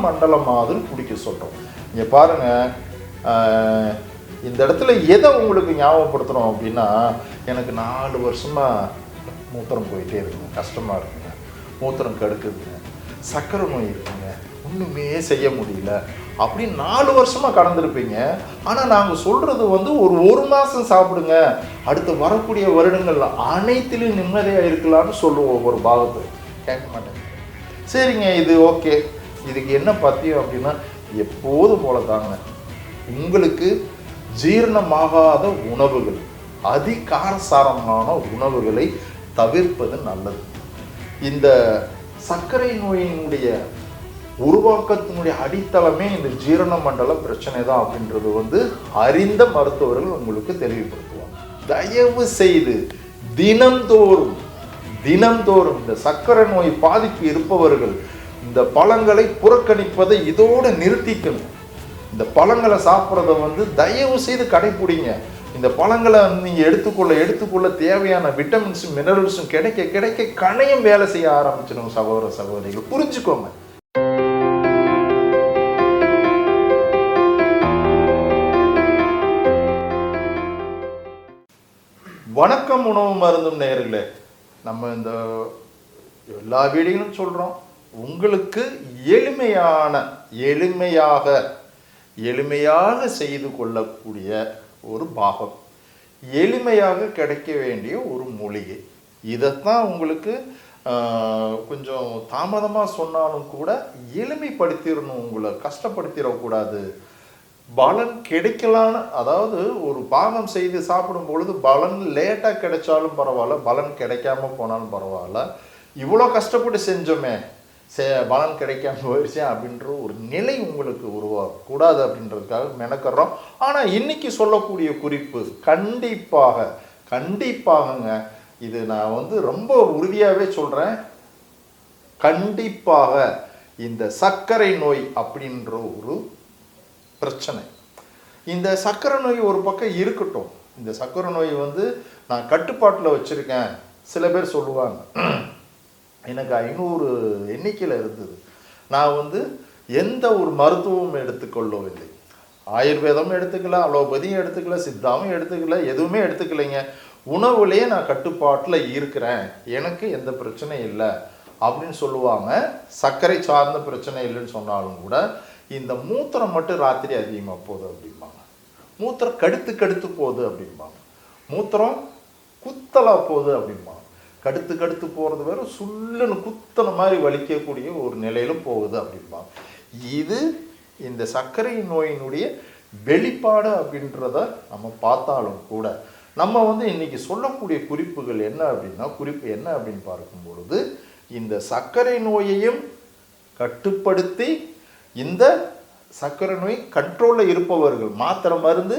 மண்டலம் மாதிரி குடிக்க சொல்கிறோம். இங்கே பாருங்கள், இந்த இடத்துல எதை உங்களுக்கு ஞாபகப்படுத்துகிறோம் அப்படின்னா, எனக்கு 4 வருஷமாக மூத்திரம் போயிட்டே இருக்குங்க, கஷ்டமாக இருக்குங்க, மூத்திரம் கெடுக்குதுங்க, சர்க்கரை நோய் இருக்குங்க, ஒன்றுமே செய்ய முடியல அப்படின்னு 4 வருஷமாக கடந்திருப்பீங்க. ஆனால் நாங்கள் சொல்கிறது வந்து ஒரு மாதம் சாப்பிடுங்க, அடுத்து வரக்கூடிய வருடங்கள் அனைத்திலும் நிம்மதியாக இருக்கலாம்னு சொல்லுவோம். ஒவ்வொரு பாகத்தை கேட்க மாட்டேங்க. சரிங்க, இது ஓகே. இதுக்கு என்ன பத்தியம் அப்படின்னா, எப்போது போல தாங்க உங்களுக்கு ஜீரணமாகாத உணவுகள், அதிகாரசாரமான உணவுகளை தவிர்ப்பது நல்லது. இந்த சர்க்கரை நோயினுடைய உருவாக்கத்தினுடைய அடித்தளமே இந்த ஜீரண மண்டல பிரச்சனை தான் அப்படின்றது வந்து அறிந்த மருத்துவர்கள் உங்களுக்கு தெளிவுபடுத்துவாங்க. தயவு செய்து தினம்தோறும் இந்த சர்க்கரை நோய் பாதிப்பு இருப்பவர்கள் இந்த பழங்களை புறக்கணிப்பதை இதோடு நிறுத்திக்கணும். இந்த பழங்களை சாப்பிட்றத வந்து தயவு செய்து கடைப்பிடிங்க. இந்த பழங்களை நீங்கள் எடுத்துக்கொள்ள தேவையான விட்டமின்ஸும் மினரல்ஸும் கிடைக்க கணையம் வேலை செய்ய ஆரம்பிச்சிடும். சகோதர சகோதரிகள் புரிஞ்சுக்கோங்க. வணக்கம் உணவு மருந்தும் நேயர்களே, நம்ம இந்த எல்லா வீடியோவும் சொல்கிறோம், உங்களுக்கு எளிமையாக செய்து கொள்ளக்கூடிய ஒரு பாகம், எளிமையாக கிடைக்க வேண்டிய ஒரு மூலிகை. இதைத்தான் உங்களுக்கு கொஞ்சம் தாமதமாக சொன்னாலும் கூட எளிமைப்படுத்திடணும், உங்களை கஷ்டப்படுத்திடக்கூடாது. பலன் கிடைக்கலான்னு, அதாவது ஒரு பாகம் செய்து சாப்பிடும் பொழுது பலன் லேட்டாக கிடைச்சாலும் பரவாயில்ல, பலன் கிடைக்காம போனாலும் பரவாயில்ல, இவ்வளோ கஷ்டப்பட்டு செஞ்சோமே பலன் கிடைக்காம போயிடுச்சு அப்படின்ற ஒரு நிலை உங்களுக்கு உருவாகக்கூடாது அப்படின்றதுக்காக மெனக்கிறோம். ஆனால் இன்னைக்கு சொல்லக்கூடிய குறிப்பு கண்டிப்பாகங்க, இது நான் வந்து ரொம்ப உறுதியாகவே சொல்கிறேன், கண்டிப்பாக இந்த சர்க்கரை நோய் அப்படின்ற ஒரு பிரச்சனை, இந்த சர்க்கரை நோய் ஒரு பக்கம் இருக்கட்டும், இந்த சர்க்கரை நோய் வந்து நான் கட்டுப்பாட்டில் வச்சுருக்கேன். சில பேர் சொல்லுவாங்க, எனக்கு 500 எண்ணிக்கையில் இருந்தது, நான் வந்து எந்த ஒரு மருத்துவமும் எடுத்துக்கொள்ளவில்லை, ஆயுர்வேதமும் எடுத்துக்கல, அலோபதியும் எடுத்துக்கல, சித்தாவும் எடுத்துக்கல, எதுவுமே எடுத்துக்கலைங்க, உணவுலேயே நான் கட்டுப்பாட்டில் இருக்கிறேன், எனக்கு எந்த பிரச்சனையும் இல்லை அப்படின்னு சொல்லுவாங்க. சர்க்கரை சார்ந்த பிரச்சனை இல்லைன்னு சொன்னாலும் கூட இந்த மூத்திரம் மட்டும் ராத்திரி அதிகமாக போகுது அப்படிம்பாங்க, மூத்திரம் கடுத்து போகுது அப்படிம்பாங்க, மூத்திரம் குத்தலாக போகுது அப்படிம்பாங்க. கடுத்து போகிறது வேறு, சுல்லுன்னு குத்தன மாதிரி வலிக்கக்கூடிய ஒரு நிலையில் போகுது அப்படிம்பாங்க. இது இந்த சர்க்கரை நோயினுடைய வெளிப்பாடு அப்படின்றத நம்ம பார்த்தாலும் கூட, நம்ம வந்து இன்னைக்கு சொல்லக்கூடிய குறிப்பு என்ன அப்படின்னு பார்க்கும் பொழுது, இந்த சர்க்கரை நோயையும் கட்டுப்படுத்தி இந்த சர்க்கரை நோய் கண்ட்ரோலில் இருப்பவர்கள், மாத்திரை மருந்து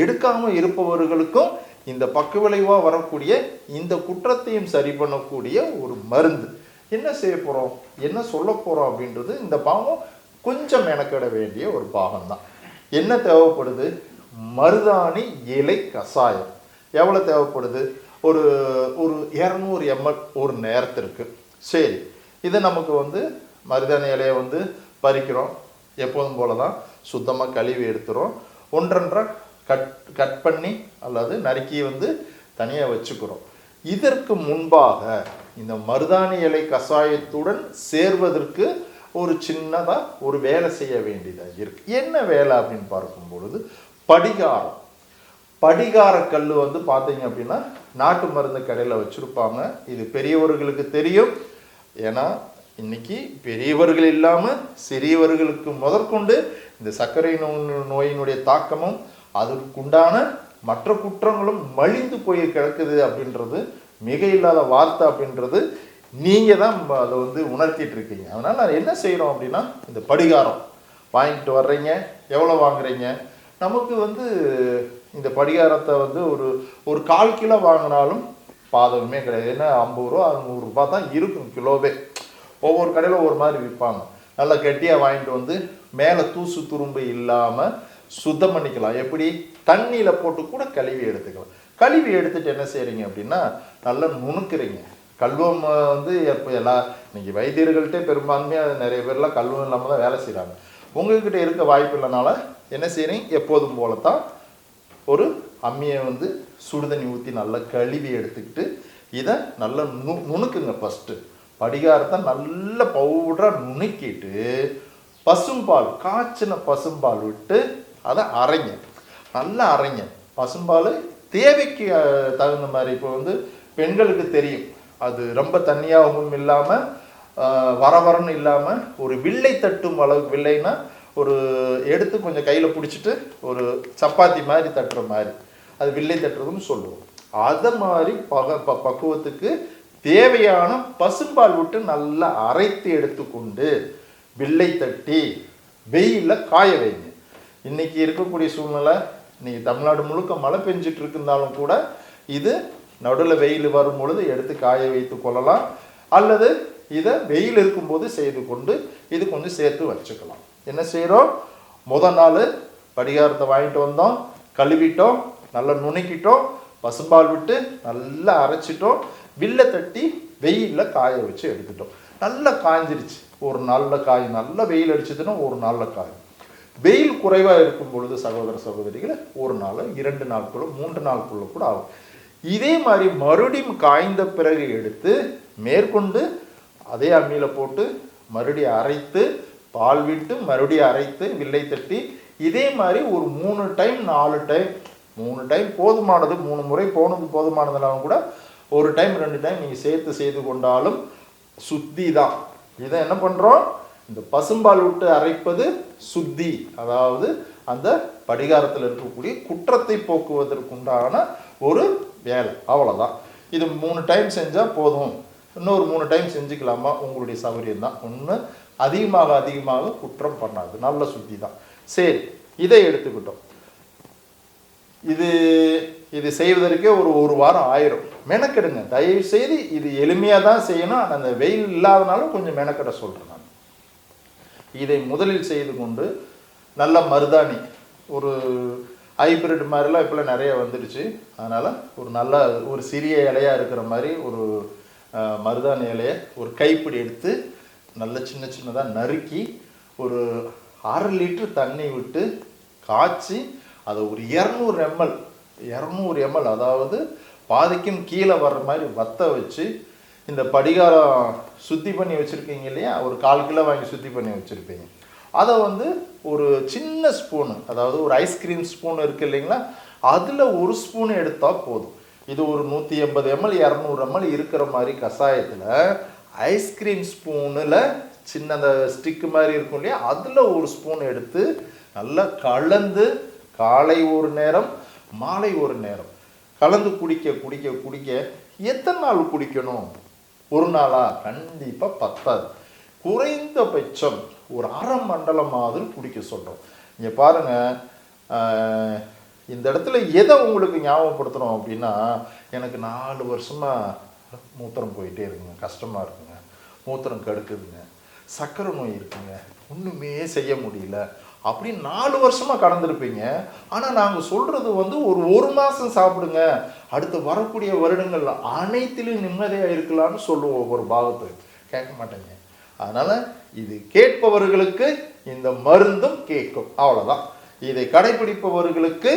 எடுக்காமல் இருப்பவர்களுக்கும் இந்த பக்க விளைவாக வரக்கூடிய இந்த குற்றத்தையும் சரி பண்ணக்கூடிய ஒரு மருந்து என்ன செய்ய போகிறோம், என்ன சொல்ல போகிறோம் அப்படின்றது இந்த பாகம் கொஞ்சம் மெனக்கிட வேண்டிய ஒரு பாகம்தான். என்ன தேவைப்படுது, மருதாணி இலை கஷாயம் எவ்வளோ தேவைப்படுது, ஒரு 200 ml ஒரு நேரத்திற்கு. சரி, இதை நமக்கு வந்து மருதாணி இலையை வந்து பறிக்கிறோம், எப்போதும் போல தான் சுத்தமாக கழுவி எடுத்துகிறோம், 1.5 கட் பண்ணி அல்லது நறுக்கி வந்து தனியாக வச்சுக்கிறோம். இதற்கு முன்பாக இந்த மருதாணி இலை கஷாயத்துடன் சேர்வதற்கு ஒரு சின்னதாக ஒரு வேலை செய்ய வேண்டியதாக இருக்குது. என்ன வேலை அப்படின்னு பார்க்கும் பொழுது, படிகார கல் வந்து பார்த்தீங்க அப்படின்னா நாட்டு மருந்து கடையில் வச்சுருப்பாங்க. இது பெரியவர்களுக்கு தெரியும், ஏன்னா இன்னைக்கு பெரியவர்கள் இல்லாமல் சிறியவர்களுக்கு முதற்கொண்டு இந்த சர்க்கரை நோயினுடைய தாக்கமும் அதற்குண்டான மற்ற குற்றங்களும் மலிந்து போய் கிடக்குது அப்படின்றது மிக இல்லாத வார்த்தை அப்படின்றது நீங்கள் தான் அதை வந்து உணர்த்திட்டு இருக்கீங்க. அதனால் நான் என்ன செய்கிறோம் அப்படின்னா, இந்த படிகாரம் வாங்கிட்டு வர்றீங்க, எவ்வளோ வாங்குறீங்க, நமக்கு வந்து இந்த படிகாரத்தை வந்து ஒரு 1/4 கிலோ வாங்கினாலும் பாதகமே கிடையாது. ஏன்னா 50 ரூபா 100 ரூபா தான் இருக்கும் கிலோவே. ஒவ்வொரு கடையில் ஒவ்வொரு மாதிரி விற்பாங்க. நல்லா கெட்டியாக வாங்கிட்டு வந்து மேலே தூசு துரும்பு இல்லாமல் சுத்தம் பண்ணிக்கலாம். எப்படி, தண்ணியில் போட்டு கூட கழுவி எடுத்துக்கலாம். கழுவி எடுத்துட்டு என்ன செய்கிறீங்க அப்படின்னா, நல்லா நுணுக்குறீங்க. கல்வம் வந்து எப்போ இன்னைக்கு வைத்தியர்கள்ட்டே பெரும்பான்மையாக நிறைய பேர்லாம் கல்வி இல்லாமல் தான் வேலை செய்கிறாங்க. உங்கள்கிட்ட இருக்க வாய்ப்பு இல்லைனால என்ன செய்கிறீங்க, எப்போதும் போல தான் ஒரு அம்மியை வந்து சுடுதண்ணி ஊற்றி நல்லா கழுவி எடுத்துக்கிட்டு இதை நல்லா நுணுக்குங்க. ஃபஸ்ட்டு படிகாரத்தை நல்ல பவுடராக நுணுக்கிட்டு பசும்பால், காய்ச்சின பசும்பால் விட்டு அதை அரைங்க, நல்லா அரைங்க. பசும்பால் தேவைக்கு தகுந்த மாதிரி. இப்போ வந்து பெண்களுக்கு தெரியும், அது ரொம்ப தண்ணியாகவும் இல்லாமல் வரவரன்னு இல்லாமல் ஒரு வில்லை தட்டும் அளவுக்கு, வில்லைன்னா ஒரு எடுத்து கொஞ்சம் கையில் பிடிச்சிட்டு ஒரு சப்பாத்தி மாதிரி தட்டுற மாதிரி, அது வில்லை தட்டுறதுன்னு சொல்லுவோம். அதை மாதிரி பக்குவத்துக்கு தேவையான பசும்பால் விட்டு நல்லா அரைத்து எடுத்துக்கொண்டு வில்லை தட்டி வெயிலில் காய வைங்க. இன்றைக்கி இருக்கக்கூடிய சூழ்நிலை, இன்றைக்கி தமிழ்நாடு முழுக்க மழை பெஞ்சிட்டு இருந்தாலும் கூட இது நடுவில் வெயில் வரும் பொழுது எடுத்து காய வைத்து கொள்ளலாம். அல்லது இதை வெயில் இருக்கும்போது செய்து கொண்டு இது கொஞ்சம் சேர்த்து வச்சுக்கலாம். என்ன செய்கிறோம், முதல் நாள் படிகாரத்தை வாங்கிட்டு வந்தோம், கழுவிட்டோம், நல்லா நுணுக்கிட்டோம், பசும்பால் விட்டு நல்லா அரைச்சிட்டோம், வில்லை தட்டி வெயிலில் காய வச்சு எடுத்துட்டோம். நல்லா காய்ஞ்சிருச்சு. ஒரு நாளில் காய், நல்லா வெயில் அடிச்சதுன்னா ஒரு நாளில் காயும். வெயில் குறைவாக இருக்கும் பொழுது சகோதர சகோதரிகளை ஒரு நாள், 2 நாட்களோ 3 நாட்களோ கூட ஆகும். இதே மாதிரி மறுபடியும் காய்ந்த பிறகு எடுத்து மேற்கொண்டு அதே அம்மியில் போட்டு மறுபடியும் அரைத்து பால் விட்டு மறுபடியும் அரைத்து வில்லை தட்டி இதே மாதிரி ஒரு 3 டைம் 4 டைம், 3 டைம் போதுமானது, 3 முறை போனது போதுமானதுனாலும் கூட 1 டைம் 2 டைம் நீங்கள் சேர்த்து செய்து கொண்டாலும் சுத்தி தான். இதை என்ன பண்ணுறோம், இந்த பசும்பால் விட்டு அரைப்பது சுத்தி, அதாவது அந்த படிகாரத்தில் இருக்கக்கூடிய குற்றத்தை போக்குவதற்குண்டான ஒரு வேலை, அவ்வளோதான். இது 3 டைம் செஞ்சால் போதும், இன்னொரு 3 டைம் செஞ்சுக்கலாமா, உங்களுடைய சௌகரியம் தான். ஒன்று அதிகமாக குற்றம் பண்ணாது, நல்ல சுத்தி தான். சரி, இதை எடுத்துக்கிட்டோம். இது செய்வதற்கே ஒரு வாரம் ஆயிரும். மெனக்கெடுங்க தயவு செய்து. இது எளிமையாக தான் செய்யணும், அந்த வெயில் இல்லாதனாலும் கொஞ்சம் மெனக்கெட சொல்கிறேன் நான். இதை முதலில் செய்து கொண்டு நல்ல மருதாணி, ஒரு ஹைப்ரிட் மாதிரிலாம் இப்போலாம் நிறைய வந்துடுச்சு, அதனால் ஒரு நல்ல ஒரு சிறிய இலையாக இருக்கிற மாதிரி ஒரு மருதாணி இலையை ஒரு கைப்பிடி எடுத்து நல்ல சின்னதாக நறுக்கி ஒரு 1/2 லிட்டர் தண்ணி விட்டு காய்ச்சி அதை ஒரு 200 ml, அதாவது பாதிக்கும் கீழே வர்ற மாதிரி வற்ற வச்சு, இந்த படிகாரம் சுத்தி பண்ணி வச்சுருக்கீங்க இல்லையா, ஒரு 1/4 கிலோ வாங்கி சுத்தி பண்ணி வச்சுருப்பீங்க, அதை வந்து ஒரு சின்ன ஸ்பூனு, அதாவது ஒரு ஐஸ்கிரீம் ஸ்பூன் இருக்குது இல்லைங்களா, அதில் 1 ஸ்பூன் எடுத்தால் போதும். இது ஒரு 180 ml 200 ml இருக்கிற மாதிரி கஷாயத்தில் ஐஸ்கிரீம் ஸ்பூனில் சின்ன அந்த ஸ்டிக்கு மாதிரி இருக்கும் இல்லையா, அதில் 1 ஸ்பூன் எடுத்து நல்லா கலந்து காலை ஒரு நேரம் மாலை ஒரு நேரம் கலந்து குடிக்க எத்தனை நாள் குடிக்கணும், ஒரு நாளா கண்டிப்பாக பத்தாது. குறைந்தபட்சம் ஒரு அரை மண்டலமாவது குடிக்க சொல்கிறோம். இங்கே பாருங்கள், இந்த இடத்துல எதை உங்களுக்கு ஞாபகப்படுத்துகிறோம் அப்படின்னா, எனக்கு 4 வருஷமாக மூத்திரம் போயிட்டே இருக்குங்க, கஷ்டமாக இருக்குங்க, மூத்திரம் கெடுக்குதுங்க, சர்க்கரை நோய் இருக்குங்க, ஒன்றுமே செய்ய முடியல அப்படின்னு 4 வருஷமாக கடந்திருப்பீங்க. ஆனால் நாங்கள் சொல்கிறது வந்து ஒரு மாதம் சாப்பிடுங்க, அடுத்து வரக்கூடிய வருடங்கள் அனைத்திலும் நிம்மதியாக இருக்கலாம்னு சொல்லுவோம். ஒவ்வொரு பாகத்துக்கு கேட்க மாட்டேங்க. அதனால் இது கேட்பவர்களுக்கு இந்த மருந்தும் கேட்கும், அவ்வளோதான். இதை கடைபிடிப்பவர்களுக்கு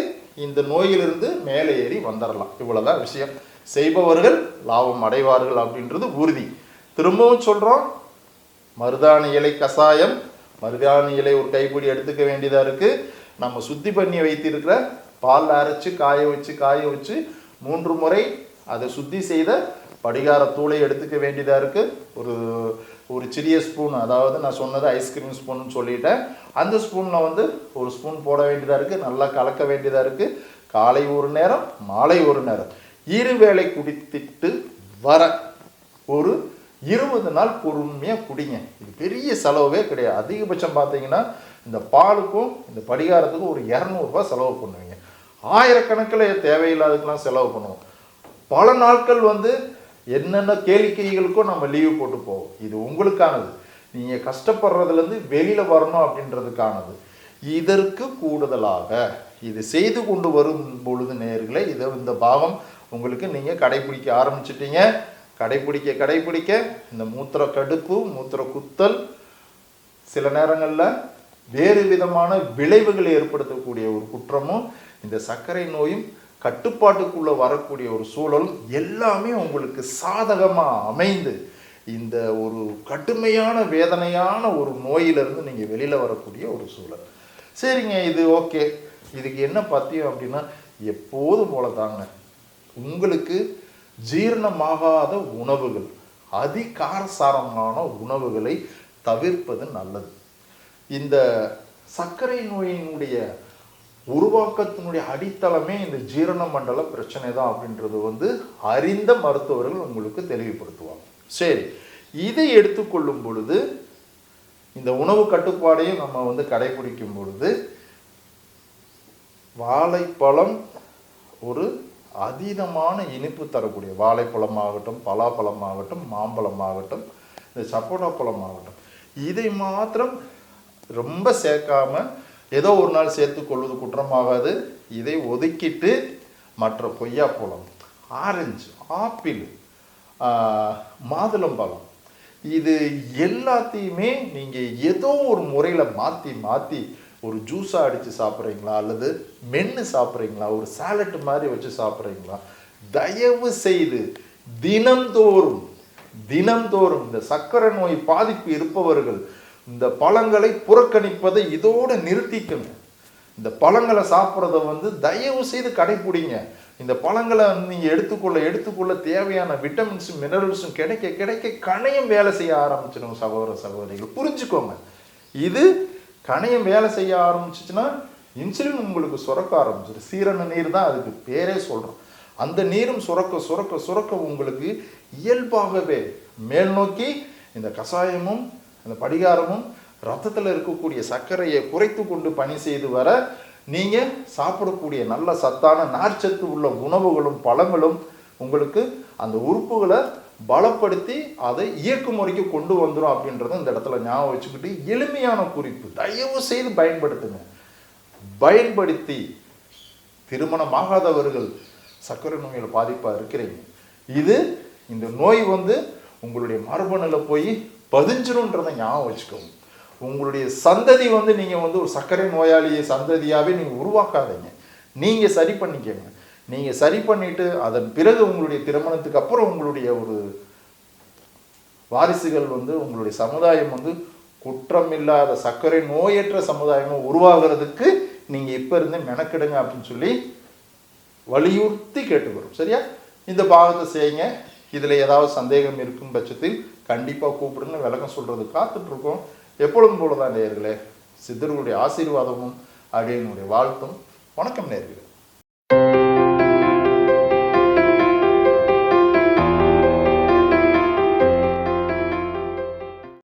இந்த நோயிலிருந்து மேலே ஏறி வந்துடலாம், இவ்வளோதான் விஷயம். செய்பவர்கள் லாபம் அடைவார்கள் அப்படின்றது உறுதி. திரும்பவும் சொல்கிறோம், மருதாணி இலை கஷாயம், மருதாணி இலை ஒரு கைப்பிடி எடுத்துக்க வேண்டியதாக இருக்குது. நம்ம சுத்தி பண்ணி வைத்திருக்கிற பால் அரைச்சி காய வச்சு 3 முறை அதை சுத்தி செய்த படிகாரத்தூளை எடுத்துக்க வேண்டியதாக இருக்குது. ஒரு சிறிய ஸ்பூன், அதாவது நான் சொன்னது ஐஸ்கிரீம் ஸ்பூன்னு சொல்லிட்டேன், அந்த ஸ்பூனில் வந்து 1 ஸ்பூன் போட வேண்டியதாக இருக்குது. நல்லா கலக்க வேண்டியதாக இருக்குது. காலை ஒரு நேரம் மாலை ஒரு நேரம் 2 வேளை குடித்துட்டு வர ஒரு 20 நாள் பொறுமையாக குடிங்க. இது பெரிய செலவே கிடையாது. அதிகபட்சம் பார்த்தீங்கன்னா இந்த பாலுக்கும் இந்த படிகாரத்துக்கும் ஒரு 200 ரூபாய் செலவு பண்ணுவீங்க. ஆயிரக்கணக்கில் தேவையில்லாததுக்கெல்லாம் செலவு பண்ணுவோம். பல நாட்கள் வந்து என்னென்ன கேளிக்கைகளுக்கும் நம்ம லீவு போட்டு போவோம். இது உங்களுக்கானது, நீங்கள் கஷ்டப்படுறதுலேருந்து வெளியில் வரணும் அப்படின்றதுக்கானது. இதற்கு கூடுதலாக இது செய்து கொண்டு வரும் பொழுது நேயர்களே, இந்த பாகம் உங்களுக்கு நீங்கள் கடைபிடிக்க ஆரம்பிச்சிட்டீங்க. கடைபிடிக்க இந்த மூத்திர கடுப்பு, மூத்திர குத்தல், சில நேரங்களில் வேறு விதமான விளைவுகளை ஏற்படுத்தக்கூடிய ஒரு குற்றமும், இந்த சர்க்கரை நோயும் கட்டுப்பாட்டுக்குள்ளே வரக்கூடிய ஒரு சூழலும் எல்லாமே உங்களுக்கு சாதகமாக அமைந்து இந்த ஒரு கடுமையான வேதனையான ஒரு நோயிலிருந்து நீங்கள் வெளியில் வரக்கூடிய ஒரு சூழல். சரிங்க, இது ஓகே. இதுக்கு என்ன பத்தியம் அப்படின்னா, எப்போதும் போல தாங்க உங்களுக்கு ஜீரணமாகாத உணவுகள், அதிகாரசாரமான உணவுகளை தவிர்ப்பது நல்லது. இந்த சர்க்கரை நோயினுடைய உருவாக்கத்தினுடைய அடித்தளமே இந்த ஜீரண மண்டல பிரச்சனை தான் அப்படின்றது அறிந்த மருத்துவர்கள் உங்களுக்கு தெளிவுபடுத்துவாங்க. சரி, இதை எடுத்துக்கொள்ளும் பொழுது, இந்த உணவு கட்டுப்பாடையும் நம்ம கடைபிடிக்கும் பொழுது, வாழைப்பழம் ஒரு அதீதமான இனிப்பு தரக்கூடிய, வாழைப்பழமாகட்டும், பலாப்பழமாகட்டும், மாம்பழமாகட்டும், இந்த சப்போட்டா பழமாகட்டும், இதை மாத்திரம் ரொம்ப சேர்க்காம ஏதோ ஒரு நாள் சேர்த்துக்கொள்வது குற்றமாகாது. இதை ஒதுக்கிட்டு மற்ற கொய்யாப்பழம், ஆரஞ்சு, ஆப்பிள், மாதுளம்பழம், இது எல்லாத்தையுமே நீங்கள் ஏதோ ஒரு முறையில் மாற்றி ஒரு ஜூஸாக அடித்து சாப்பிட்றீங்களா, அல்லது மென்று சாப்பிட்றீங்களா, ஒரு சாலட் மாதிரி வச்சு சாப்பிட்றீங்களா, தயவு செய்து தினம்தோறும் இந்த சர்க்கரை நோய் பாதிப்பு இருப்பவர்கள் இந்த பழங்களை புறக்கணிப்பதை இதோடு நிறுத்திக்கணும். இந்த பழங்களை சாப்பிட்றத தயவு செய்து கடைப்பிடிங்க. இந்த பழங்களை நீங்கள் எடுத்துக்கொள்ள தேவையான விட்டமின்ஸும் மினரல்ஸும் கிடைக்க கணையம் வேலை செய்ய ஆரம்பிச்சிடும். சகோதர சகோதரிகள் புரிஞ்சுக்கோங்க. இது கணையம் வேலை செய்ய ஆரம்பிச்சிச்சுன்னா இன்சுலின் உங்களுக்கு சுரக்க ஆரம்பிச்சிடும். சீரண நீர் தான் அதுக்கு பேரே சொல்கிறோம். அந்த நீரும் சுரக்க உங்களுக்கு இயல்பாகவே மேல் நோக்கி இந்த கஷாயமும் அந்த படிகாரமும் ரத்தத்தில் இருக்கக்கூடிய சர்க்கரையை குறைத்து கொண்டு பணி செய்து வர, நீங்கள் சாப்பிடக்கூடிய நல்ல சத்தான நார்ச்சத்து உள்ள உணவுகளும் பழங்களும் உங்களுக்கு அந்த உறுப்புகளை பலப்படுத்தி அதை இயக்கு முறைக்கு கொண்டு வந்துடும் அப்படின்றத இந்த இடத்துல ஞாபகம் வச்சுக்கிட்டு, எளிமையான குறிப்பு தயவு செய்து பயன்படுத்தி திருமணமாகாதவர்கள் சர்க்கரை நோயில் பாதிப்பாக இருக்கிறீங்க. இந்த நோய் உங்களுடைய மரபணுல போய் பதிஞ்சிரும்ன்றதை ஞாபகம் வச்சுக்கோங்க. உங்களுடைய சந்ததி நீங்கள் ஒரு சர்க்கரை நோயாளியை சந்ததியாகவே நீங்கள் உருவாக்காதீங்க. நீங்கள் சரி பண்ணிக்கங்க. நீங்கள் சரி பண்ணிவிட்டு அதன் பிறகு உங்களுடைய திருமணத்துக்கு அப்புறம் உங்களுடைய ஒரு வாரிசுகள் உங்களுடைய சமுதாயம் குற்றமில்லாத சர்க்கரை நோயற்ற சமுதாயமாக உருவாகிறதுக்கு நீங்கள் இப்போ இருந்தே மெனக்கிடுங்க அப்படின்னு சொல்லி வலியுறுத்தி கேட்டுக்கிறோம். சரியா? இந்த பாகத்தை செய்யுங்க. இதில் ஏதாவது சந்தேகம் இருக்கும் பட்சத்தில் கண்டிப்பாக கூப்பிடுன்னு விளக்கம் சொல்கிறது காத்துட்ருக்கோம். எப்பொழுதும் போல தான் நேயர்களே, சித்தர்களுடைய ஆசீர்வாதமும் அடியனுடைய வாழ்த்தும். வணக்கம் நேயர்களே.